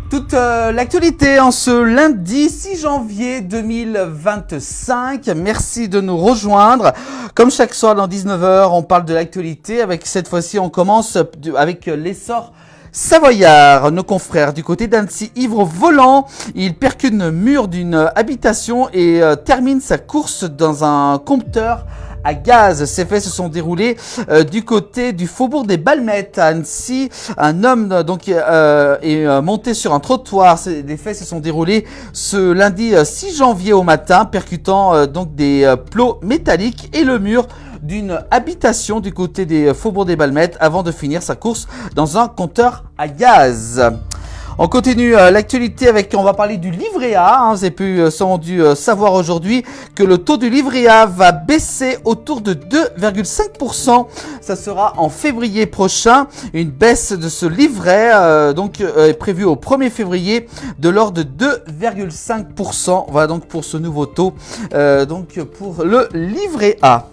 Toute l'actualité en ce lundi 6 janvier 2025. Merci de nous rejoindre. Comme chaque soir dans 19 h, on parle de l'actualité. Avec cette fois-ci, on commence avec l'essor savoyard. Nos confrères du côté d'Annecy, ivre au volant, il percute le mur d'une habitation et termine sa course dans un compteur à gaz. Ces faits se sont déroulés du côté du faubourg des Balmettes à Annecy. Un homme est monté sur un trottoir. Les faits se sont déroulés ce lundi 6 janvier au matin, percutant donc des plots métalliques et le mur d'une habitation du côté des faubourgs des Balmettes avant de finir sa course dans un compteur à gaz. On continue l'actualité avec, on va parler du livret A. Vous avez pu sans dû savoir aujourd'hui que le taux du livret A va baisser autour de 2,5%. Ça sera en février prochain. Une baisse de ce livret est prévue au 1er février de l'ordre de 2,5%. Voilà donc pour ce nouveau taux pour le livret A.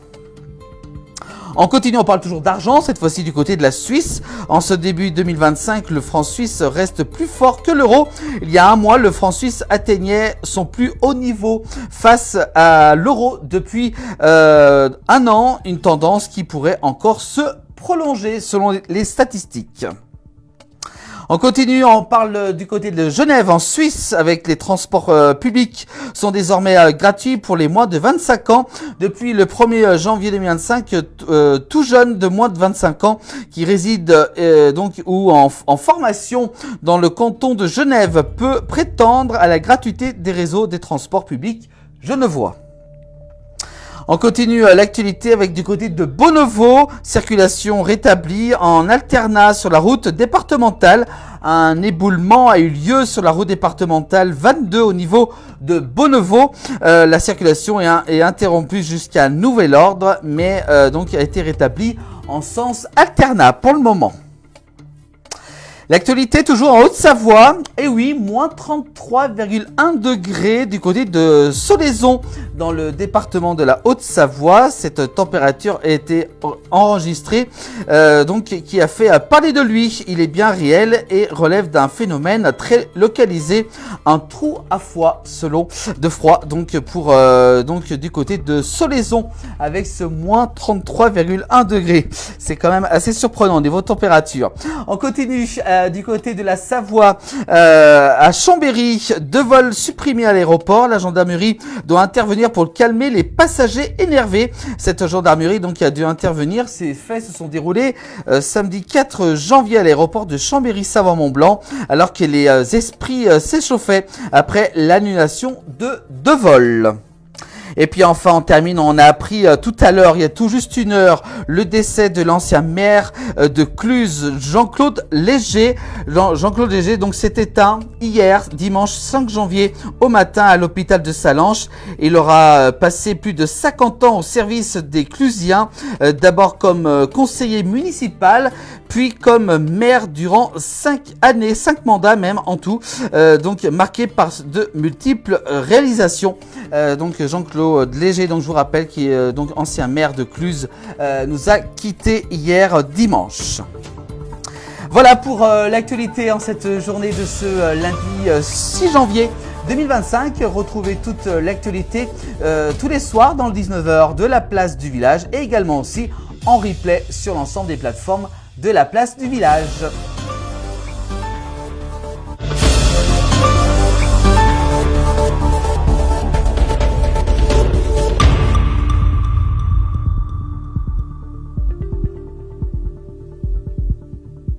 On continue, on parle toujours d'argent, cette fois-ci du côté de la Suisse. En ce début 2025, le franc suisse reste plus fort que l'euro. Il y a un mois, le franc suisse atteignait son plus haut niveau face à l'euro depuis un an. Une tendance qui pourrait encore se prolonger selon les statistiques. On continue, on parle du côté de Genève en Suisse avec les transports publics sont désormais gratuits pour les moins de 25 ans. Depuis le 1er janvier 2025, tout jeune de moins de 25 ans qui réside ou en formation dans le canton de Genève peut prétendre à la gratuité des réseaux des transports publics genevois. On continue l'actualité avec du côté de Bonneveau, circulation rétablie en alternat sur la route départementale. Un éboulement a eu lieu sur la route départementale 22 au niveau de Bonneveau. La circulation est interrompue jusqu'à nouvel ordre, mais a été rétablie en sens alternat pour le moment. L'actualité toujours en Haute-Savoie, et oui, moins 33,1 degrés du côté de Solaison dans le département de la Haute-Savoie. Cette température a été enregistrée, qui a fait parler de lui. Il est bien réel et relève d'un phénomène très localisé, un trou à froid de froid, du côté de Solaison avec ce moins 33,1 degrés. C'est quand même assez surprenant au niveau température. On continue. Du côté de la Savoie, à Chambéry, 2 vols supprimés à l'aéroport. La gendarmerie doit intervenir pour calmer les passagers énervés. Cette gendarmerie a dû intervenir. Ces faits se sont déroulés samedi 4 janvier à l'aéroport de Chambéry-Savoie-Mont-Blanc, alors que les esprits s'échauffaient après l'annulation de 2 vols. Et puis enfin, on termine, on a appris tout à l'heure, il y a tout juste une heure, le décès de l'ancien maire de Cluses, Jean-Claude Léger. Jean-Claude Léger s'est éteint hier, dimanche 5 janvier, au matin à l'hôpital de Sallanches. Il aura passé plus de 50 ans au service des Clusiens, d'abord comme conseiller municipal, puis comme maire durant 5 années, 5 mandats même en tout, marqué par de multiples réalisations. Jean-Claude Léger, je vous rappelle, qui est ancien maire de Cluses, nous a quitté hier dimanche. Voilà pour l'actualité en cette journée de ce lundi 6 janvier 2025. Retrouvez toute l'actualité tous les soirs dans le 19 h de la place du village et également aussi en replay sur l'ensemble des plateformes de la place du village.